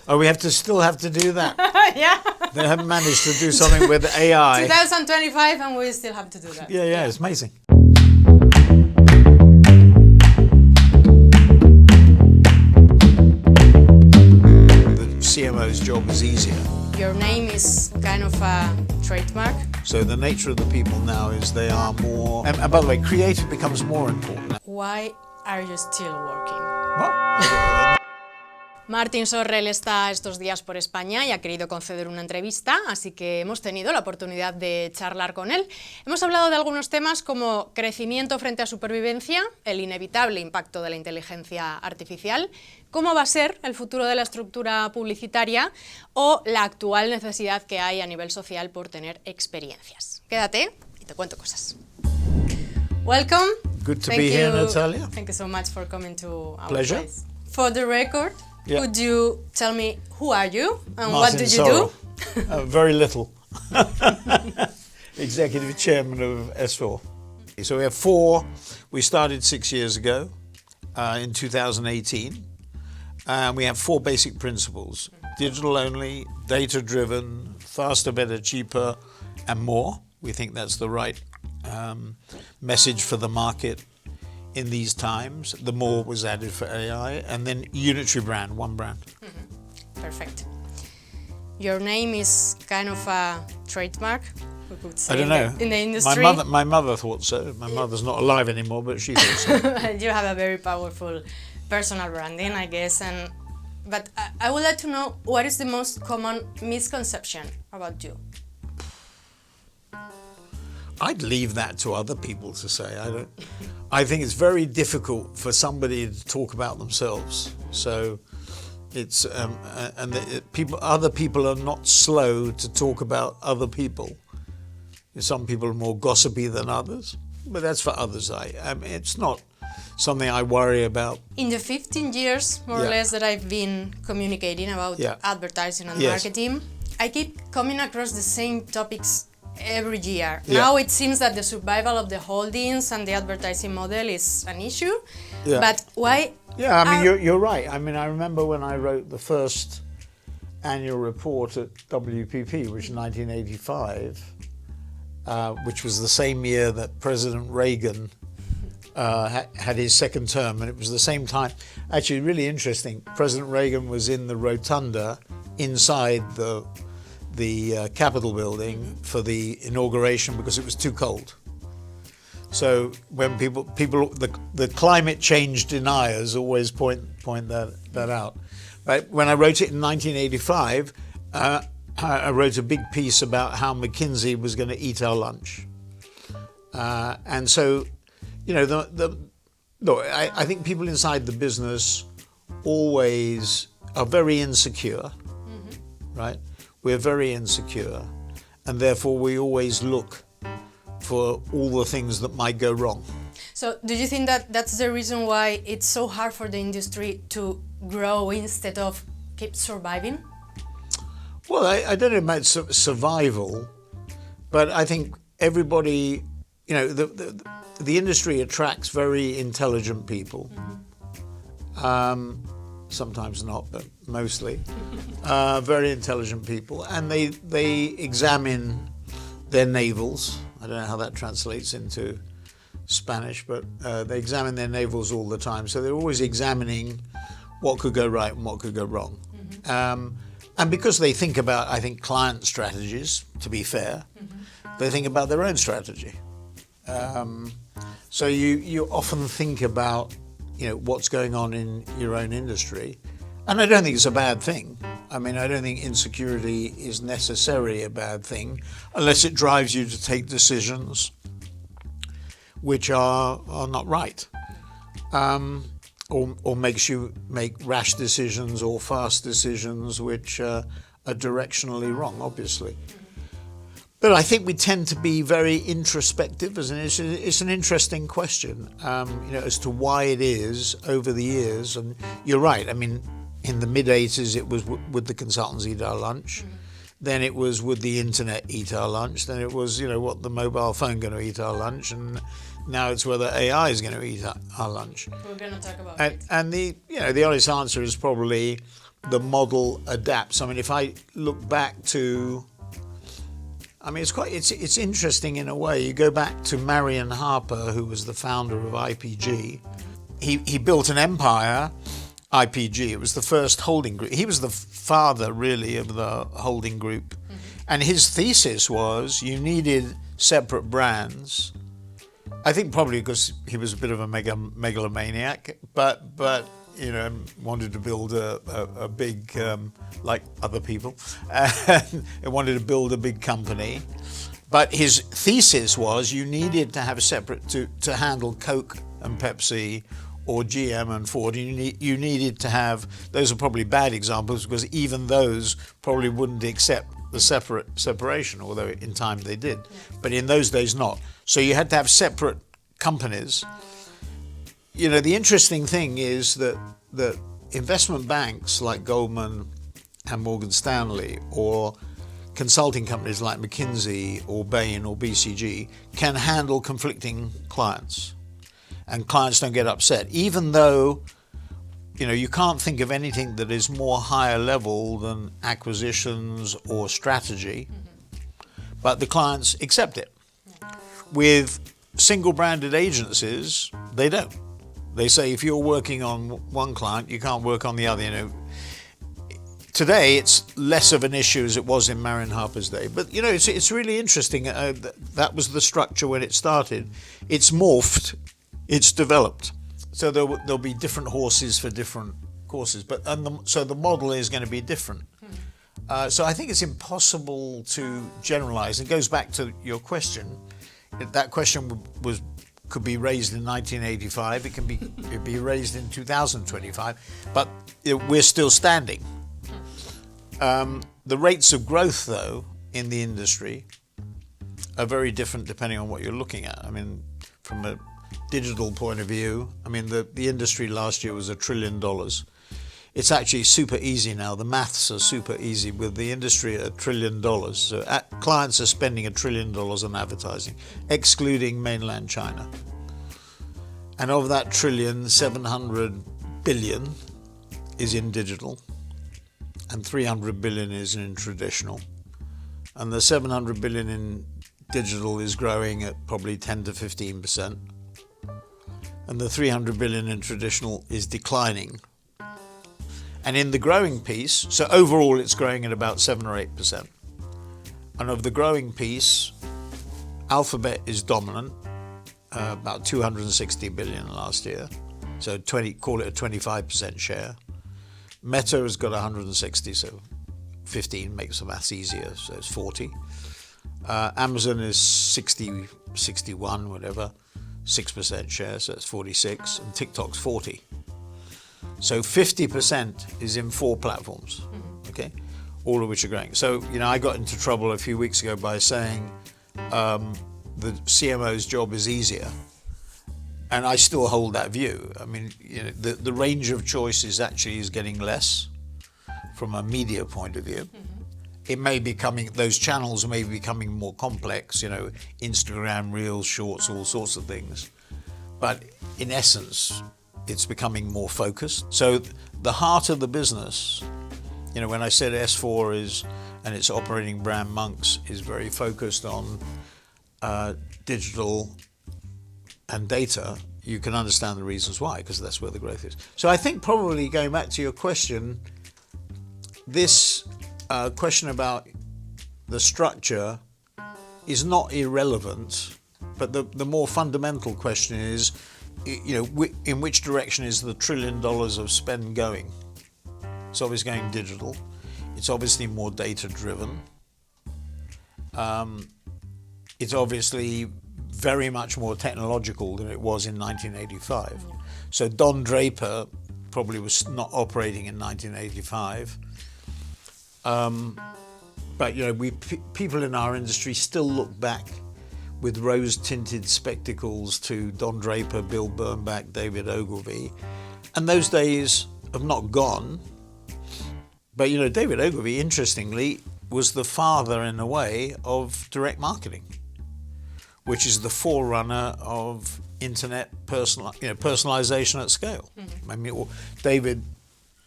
Oh, we still have to do that. Yeah. They haven't managed to do something with AI. 2025 and we still have to do that. Yeah, it's amazing. The CMO's job is easier. Your name is kind of a trademark. So the nature of the people now is they are more... And by the way, creative becomes more important. Why are you still working? What? Martin Sorrell está estos días por España y ha querido conceder una entrevista, así que hemos tenido la oportunidad de charlar con él. Hemos hablado de algunos temas como crecimiento frente a supervivencia, el inevitable impacto de la inteligencia artificial, cómo va a ser el futuro de la estructura publicitaria o la actual necesidad que hay a nivel social por tener experiencias. Quédate y te cuento cosas. Welcome. Good to be here, Natalia. Thank you so much for coming to our Pleasure. place. For the record, Yeah. could you tell me who are you and Martin what do you Sorrell. do? Very little. Executive Chairman of S4. So we have four. We started 6 years ago in 2018. And we have four basic principles. Digital only, data driven, faster, better, cheaper, and more. We think that's the right message for the market in these times. The more was added for AI, and then unitary brand, one brand. Perfect. Your name is kind of a trademark, we could say, I don't know. in the industry. My mother thought so. My mother's not alive anymore, but she thought so. You have a very powerful personal branding, I guess. But I would like to know, what is the most common misconception about you? I'd leave that to other people to say. I think it's very difficult for somebody to talk about themselves. So it's other people are not slow to talk about other people. Some people are more gossipy than others, but that's for others. It's not something I worry about. In the 15 years, more or less, that I've been communicating about advertising and marketing, I keep coming across the same topics every year. Now it seems that the survival of the holdings and the advertising model is an issue, but why? Yeah, I mean, you're right. I mean, I remember when I wrote the first annual report at WPP, which was 1985, which was the same year that President Reagan had his second term, and it was the same time. Actually, really interesting. President Reagan was in the rotunda inside the Capitol building for the inauguration because it was too cold. So when the climate change deniers always point that out. Right? When I wrote it in 1985, I wrote a big piece about how McKinsey was going to eat our lunch, and so, you know, look, I think people inside the business always are very insecure, right? We're very insecure, and therefore we always look for all the things that might go wrong. So do you think that that's the reason why it's so hard for the industry to grow instead of keep surviving? Well, I don't know about survival, but I think everybody, you know, the industry attracts very intelligent people. Sometimes not, but mostly very intelligent people, and they examine their navels. I don't know how that translates into Spanish, but they examine their navels all the time. So they're always examining what could go right and what could go wrong. And because they think about, I think, client strategies, to be fair, they think about their own strategy. So you often think about, you know, what's going on in your own industry. And I don't think it's a bad thing. I mean, I don't think insecurity is necessarily a bad thing unless it drives you to take decisions which are not right. Or makes you make rash decisions or fast decisions which are directionally wrong, obviously. But I think we tend to be very introspective, and it's an interesting question, you know, as to why it is over the years. And you're right. I mean, in the mid-'80s, it was would the consultants eat our lunch? Then it was would the internet eat our lunch? Then it was, you know, what the mobile phone going to eat our lunch? And now it's whether AI is going to eat our lunch. We're going to talk about it. And the honest answer is probably the model adapts. I mean, if I look back to, I mean, it's interesting in a way. You go back to Marion Harper, who was the founder of IPG. He built an empire, IPG. It was the first holding group. He was the father, really, of the holding group. And his thesis was you needed separate brands. I think probably because he was a bit of a megalomaniac, but you know, wanted to build a big, like other people, and wanted to build a big company. But his thesis was you needed to have a separate, to handle Coke and Pepsi or GM and Ford. You needed to have, those are probably bad examples because even those probably wouldn't accept the separation, although in time they did. But in those days not. So you had to have separate companies. You know, the interesting thing is that investment banks like Goldman and Morgan Stanley, or consulting companies like McKinsey or Bain or BCG, can handle conflicting clients. And clients don't get upset, even though, you know, you can't think of anything that is more higher level than acquisitions or strategy, but the clients accept it. With single branded agencies, they don't. They say if you're working on one client, you can't work on the other. You know, today it's less of an issue as it was in Marion Harper's day. But you know, it's really interesting. That was the structure when it started. It's morphed, it's developed. So there'll be different horses for different courses. So the model is going to be different. So I think it's impossible to generalize. It goes back to your question. That question could be raised in 1985. It'd be raised in 2025, but we're still standing. The rates of growth, though, in the industry are very different depending on what you're looking at. I mean, from a digital point of view, I mean, the industry last year was $1 trillion. It's actually super easy now. The maths are super easy with the industry at $1 trillion. So clients are spending $1 trillion on advertising, excluding mainland China. And of that trillion, 700 billion is in digital, and 300 billion is in traditional. And the 700 billion in digital is growing at probably 10 to 15%. And the 300 billion in traditional is declining. And in the growing piece, so overall it's growing at about 7 or 8%. And of the growing piece, Alphabet is dominant, about 260 billion last year. So call it a 25% share. Meta has got 160, so 15 makes the maths easier, so it's 40. Amazon is 60, 61, whatever, 6% share, so it's 46, and TikTok's 40. So 50% is in 4 platforms, okay, all of which are growing. So, you know, I got into trouble a few weeks ago by saying the CMO's job is easier, and I still hold that view. I mean, you know, the range of choices actually is getting less from a media point of view. It may be those channels may be becoming more complex, you know, Instagram, Reels, Shorts, all sorts of things. But in essence, it's becoming more focused. So the heart of the business, you know, when I said S4 and its operating brand Monks is very focused on digital and data, you can understand the reasons why, because that's where the growth is. So I think probably going back to your question, this question about the structure is not irrelevant, but the more fundamental question is, you know, in which direction is the $1 trillion of spend going? It's obviously going digital. It's obviously more data driven. It's obviously very much more technological than it was in 1985. So Don Draper probably was not operating in 1985. But you know, people in our industry still look back with rose-tinted spectacles to Don Draper, Bill Bernbach, David Ogilvy, and those days have not gone. But you know, David Ogilvy, interestingly, was the father, in a way, of direct marketing, which is the forerunner of internet personalization at scale. I mean, David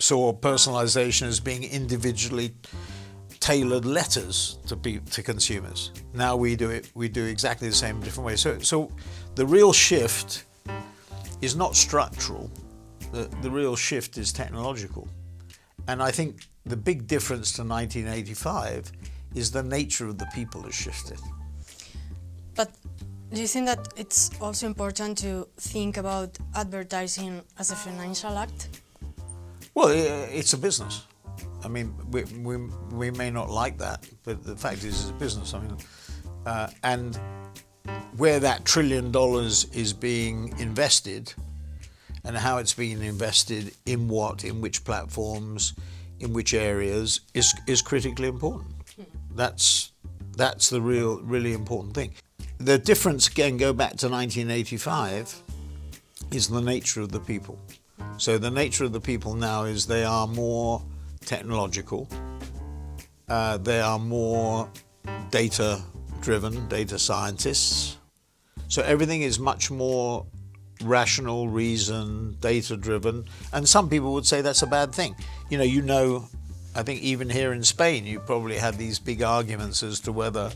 saw personalization as being individually tailored letters to consumers. Now we do exactly the same in different ways. So the real shift is not structural. The real shift is technological. And I think the big difference to 1985 is the nature of the people has shifted. But do you think that it's also important to think about advertising as a financial act? Well, it's a business. I mean, we may not like that, but the fact is it's a business. I mean, and where that $1 trillion is being invested and how it's being invested in what, in which platforms, in which areas is critically important. That's the really important thing. The difference, again, go back to 1985, is the nature of the people. So the nature of the people now is they are more technological, they are more data-driven, data scientists. So everything is much more rational, reason, data-driven, and some people would say that's a bad thing. You know, I think even here in Spain, you probably had these big arguments as to whether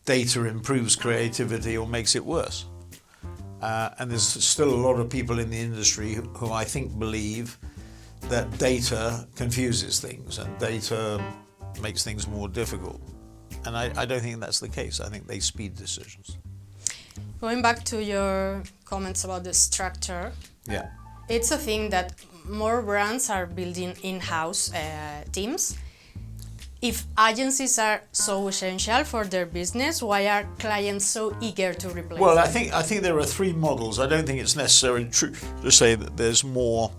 data improves creativity or makes it worse. And there's still a lot of people in the industry who I think believe that data confuses things and data makes things more difficult. And I don't think that's the case. I think they speed decisions. Going back to your comments about the structure, Yeah. it's a thing that more brands are building in-house teams. If agencies are so essential for their business, why are clients so eager to replace Well, them? I think there are three models. I don't think it's necessarily true to say that there's more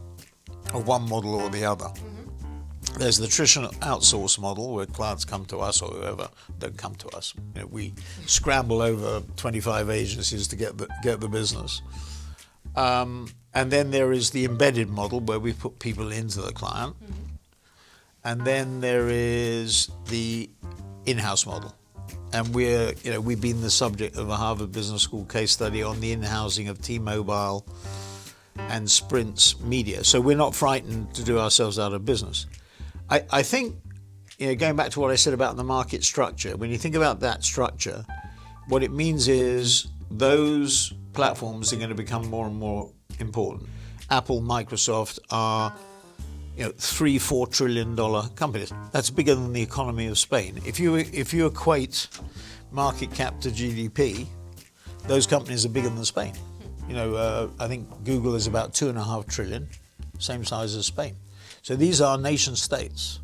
of one model or the other. Mm-hmm. There's the traditional outsource model where clients come to us or whoever don't come to us. We scramble over 25 agencies to get the business. And then there is the embedded model where we put people into the client. Mm-hmm. And then there is the in-house model. And we've been the subject of a Harvard Business School case study on the in-housing of T-Mobile and Sprint's media. So we're not frightened to do ourselves out of business. I think, going back to what I said about the market structure, when you think about that structure, what it means is those platforms are going to become more and more important. Apple, Microsoft are $3-4 trillion companies. That's bigger than the economy of Spain. If you equate market cap to GDP, those companies are bigger than Spain. I think Google is about 2.5 trillion, same size as Spain. So these are nation states.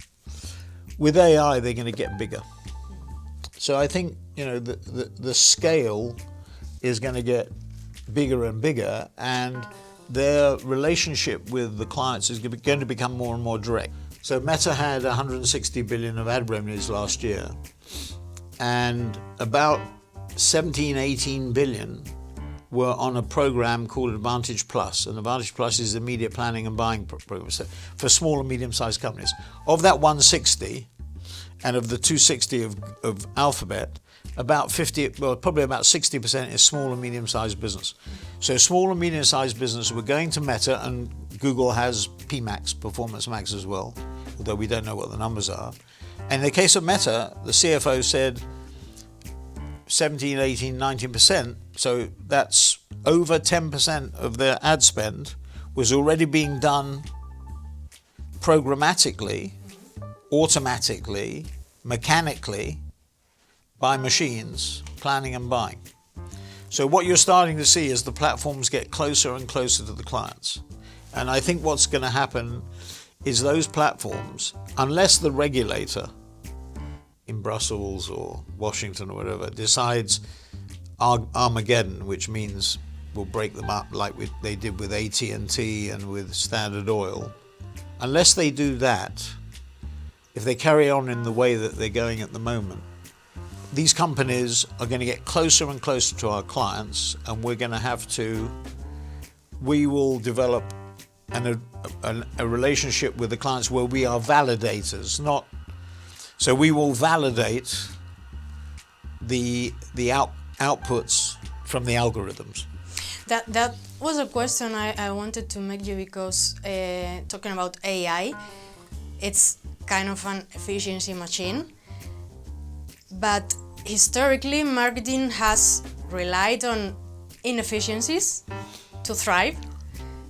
With AI, they're going to get bigger. So I think the scale is going to get bigger and bigger, and their relationship with the clients is going to become more and more direct. So Meta had 160 billion of ad revenues last year, and about 17-18 billion were on a program called Advantage Plus. And Advantage Plus is the media planning and buying program for small and medium-sized companies. Of that 160, and of the 260 of Alphabet, probably about 60% is small and medium-sized business. So small and medium-sized business were going to Meta, and Google has PMax, Performance Max as well, although we don't know what the numbers are. And in the case of Meta, the CFO said 17, 18, 19%, so that's over 10% of their ad spend was already being done programmatically, automatically, mechanically, by machines, planning and buying. So what you're starting to see is the platforms get closer and closer to the clients. And I think what's going to happen is those platforms, unless the regulator in Brussels or Washington or whatever decides Armageddon, which means we'll break them up like they did with AT&T and with Standard Oil, unless they do that, if they carry on in the way that they're going at the moment, these companies are going to get closer and closer to our clients, and we will develop a relationship with the clients where we are validators, so we will validate the outputs from the algorithms. That was a question I wanted to make you because talking about AI, it's kind of an efficiency machine, but historically marketing has relied on inefficiencies to thrive.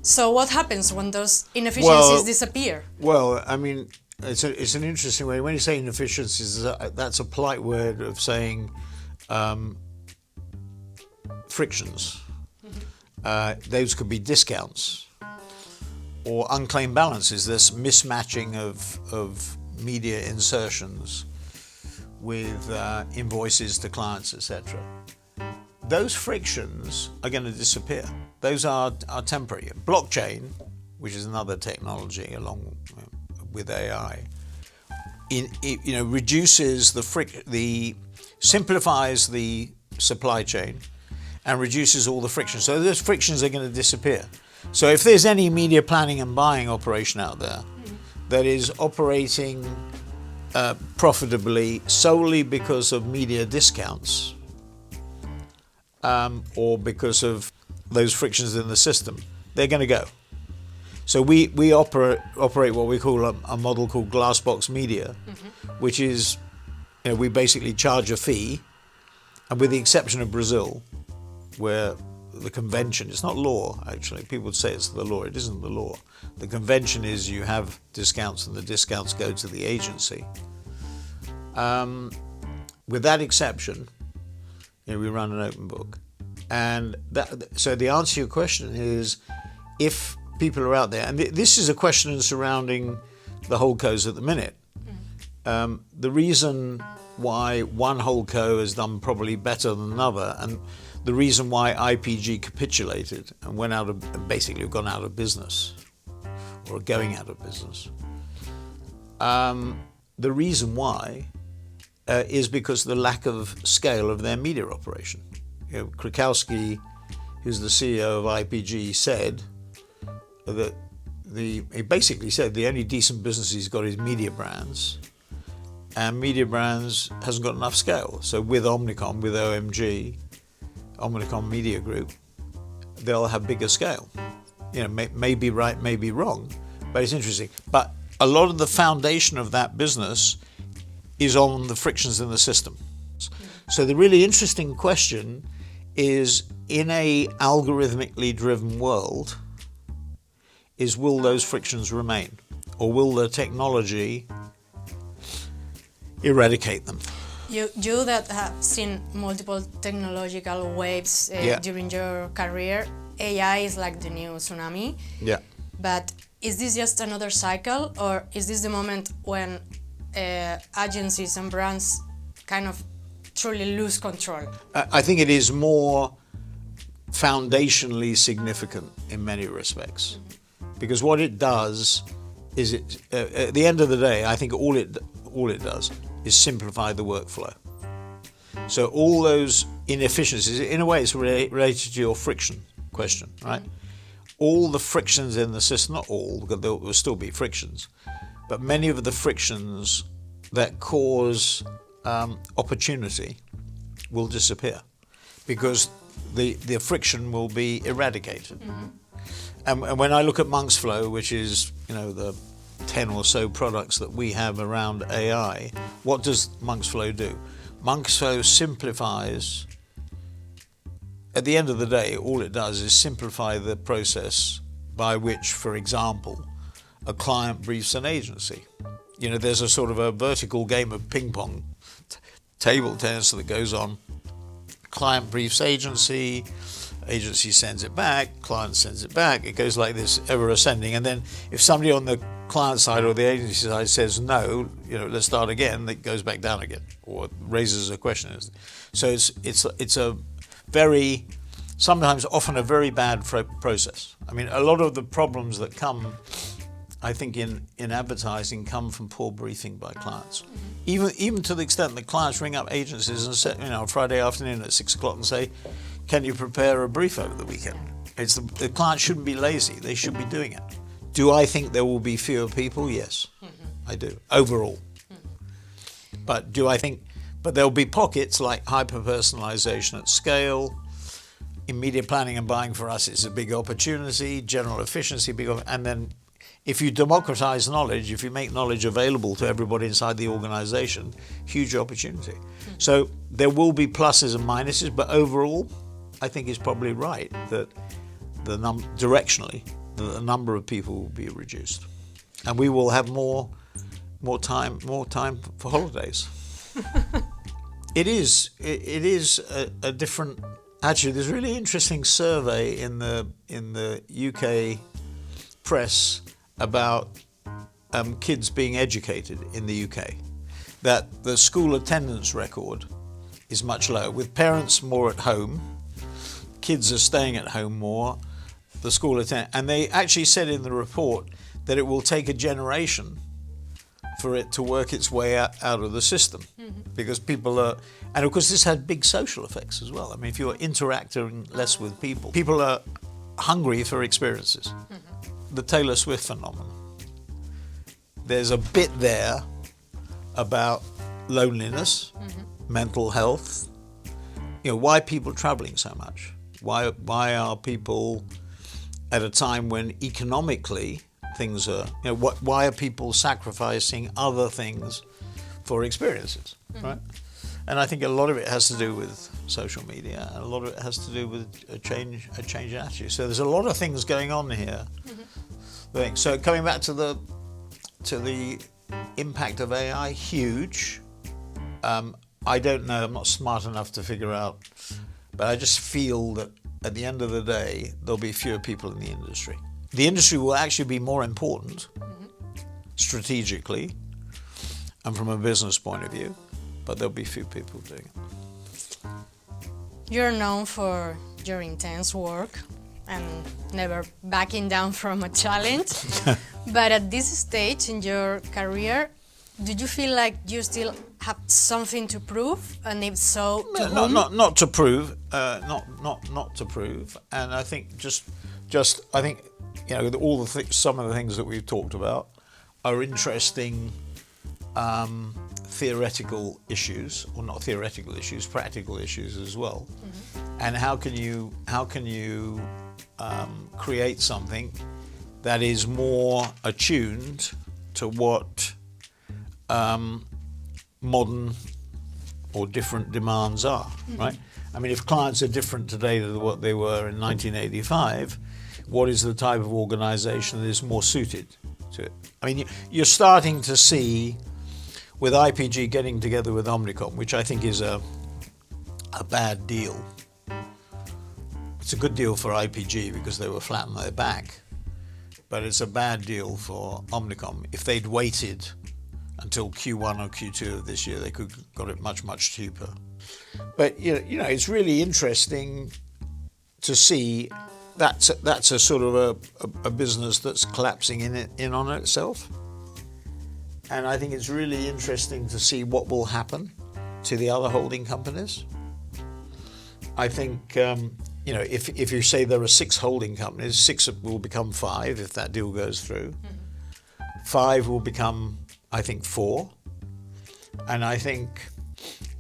So what happens when those inefficiencies disappear? Well, I mean, it's an interesting way. When you say inefficiencies, that's a polite word of saying frictions. Those could be discounts or unclaimed balances. This mismatching of media insertions with invoices to clients, etc. Those frictions are going to disappear. Those are temporary. Blockchain, which is another technology along with AI, reduces simplifies the supply chain and reduces all the friction. So those frictions are going to disappear. So if there's any media planning and buying operation out there that is operating profitably solely because of media discounts or because of those frictions in the system, they're going to go. So we operate what we call a model called glass box media, which is, we basically charge a fee, and with the exception of Brazil, where the convention, it's not law actually, people would say it's the law, it isn't the law. The convention is you have discounts and the discounts go to the agency. With that exception, we run an open book. And so the answer to your question is, if people are out there, and this is a question surrounding the holdcos at the minute. The reason why one holdco has done probably better than another, and the reason why IPG capitulated and basically gone out of business, or are going out of business. The reason why is because of the lack of scale of their media operation. Krakowski, who's the CEO of IPG, said that he basically said the only decent business he's got is media brands, and media brands hasn't got enough scale. So with Omnicom, with OMG, Omnicom Media Group, they'll have bigger scale. May be right, may be wrong, but it's interesting. But a lot of the foundation of that business is on the frictions in the system. So the really interesting question is, in a algorithmically driven world, will those frictions remain, or will the technology eradicate them? You that have seen multiple technological waves during your career, AI is like the new tsunami. Yeah. But is this just another cycle, or is this the moment when agencies and brands kind of truly lose control? I think it is more foundationally significant in many respects, because what it does is, at the end of the day, I think all it does is simplify the workflow. So all those inefficiencies, in a way, it's related to your friction question, right? All the frictions in the system, not all, because there will still be frictions, but many of the frictions that cause opportunity will disappear, because the friction will be eradicated. And when I look at Monks.Flow, which is the 10 or so products that we have around AI, what does Monks.Flow do? Monks.Flow simplifies. At the end of the day, all it does is simplify the process by which, for example, a client briefs an agency. There's a sort of a vertical game of ping pong, table tennis that goes on. Client briefs agency, agency sends it back, client sends it back. It goes like this, ever ascending. And then if somebody on the client side or the agency side says no, let's start again, it goes back down again, or raises a question. So it's a very, sometimes often a very bad process. I mean, a lot of the problems that come, I think, in advertising come from poor briefing by clients. Even to the extent that clients ring up agencies and say, Friday afternoon at 6 o'clock and say, can you prepare a brief over the weekend? The client shouldn't be lazy, they should be doing it. Do I think there will be fewer people? Yes, I do, overall. But there'll be pockets like hyper-personalization at scale, in media planning and buying for us, it's a big opportunity, general efficiency, and then if you democratize knowledge, if you make knowledge available to everybody inside the organization, huge opportunity. So there will be pluses and minuses, but overall, I think it's probably right that directionally, the number of people will be reduced, and we will have more time for holidays. It is a different. Actually, there's a really interesting survey in the UK press about kids being educated in the UK. That the school attendance record is much lower, with parents more at home, kids are staying at home more. The school attendance, and they actually said in the report that it will take a generation for it to work its way out of the system, because people are, and of course this had big social effects as well. I mean, if you're interacting less with people are hungry for experiences. The Taylor Swift phenomenon. There's a bit there about loneliness, mental health. You know, why are people traveling so much? Why are people at a time when economically things are, you know, why are people sacrificing other things for experiences, right? And I think a lot of it has to do with social media, and a lot of it has to do with a change in attitude. So there's a lot of things going on here. So coming back to the impact of AI, huge. I don't know, I'm not smart enough to figure out, but I just feel that at the end of the day, there'll be fewer people in the industry. The industry will actually be more important strategically and from a business point of view, but there'll be few people doing it. You're known for your intense work and never backing down from a challenge. But at this stage in your career, did you feel like you still have something to prove? And if so, to whom? Not to prove, not to prove. And I think just I think, you know, some of the things that we've talked about are interesting theoretical issues, or not theoretical issues, practical issues as well. And how can you create something that is more attuned to what modern or different demands are, right? I mean, if clients are different today than what they were in 1985, what is the type of organization that is more suited to it? I mean, you're starting to see, with IPG getting together with Omnicom, which I think is a bad deal. It's a good deal for IPG because they were flat on their back, but it's a bad deal for Omnicom. If they'd waited until Q1 or Q2 of this year, they could have got it much, much cheaper. But you know, it's really interesting to see that's a sort of a business that's collapsing in on itself. And I think it's really interesting to see what will happen to the other holding companies. I think, you know, if you say there are 6 holding companies, 6 will become 5 if that deal goes through. 5 will become, I think, 4. And I think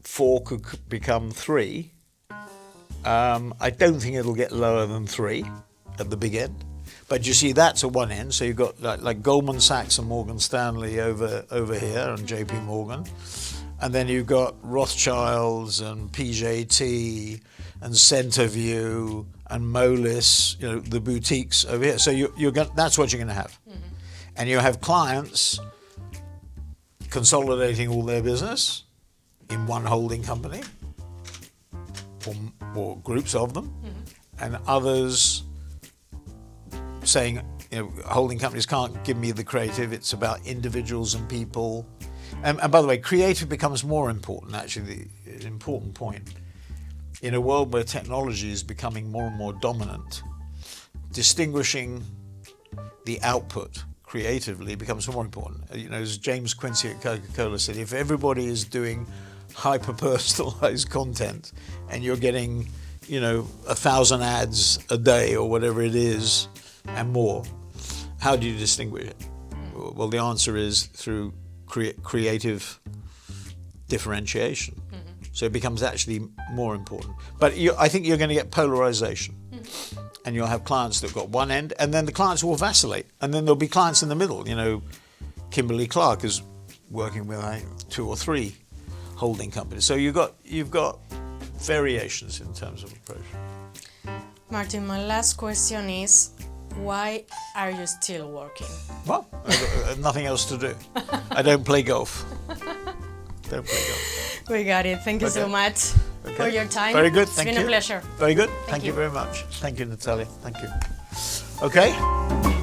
4 could become 3. I don't think it'll get lower than 3 at the big end. But you see, that's at one end. So you've got like Goldman Sachs and Morgan Stanley over here, and JP Morgan. And then you've got Rothschilds and PJT and Centerview and Moelis, you know, the boutiques over here. So that's what you're going to have. And you have clients consolidating all their business in one holding company, or groups of them, and others saying, you know, holding companies can't give me the creative, it's about individuals and people. And by the way, creative becomes more important, actually, an important point. In a world where technology is becoming more and more dominant, distinguishing the output creatively becomes more important. You know, as James Quincy at Coca-Cola said, if everybody is doing hyper-personalized content and you're getting, you know, 1,000 ads a day or whatever it is and more, how do you distinguish it? Well, the answer is through creative differentiation. So it becomes actually more important. But I think you're going to get polarization. And you'll have clients that got one end, and then the clients will vacillate. And then there'll be clients in the middle. You know, Kimberly Clark is working with, I think, 2 or 3 holding companies. So you've got variations in terms of approach. Martin, my last question is, why are you still working? Well, I've got nothing else to do. I don't play golf. We got it. Thank you so much for your time. Very good. Thank you. It's been a pleasure. Very good. Thank you Very much. Thank you, Natalia. Thank you. Okay.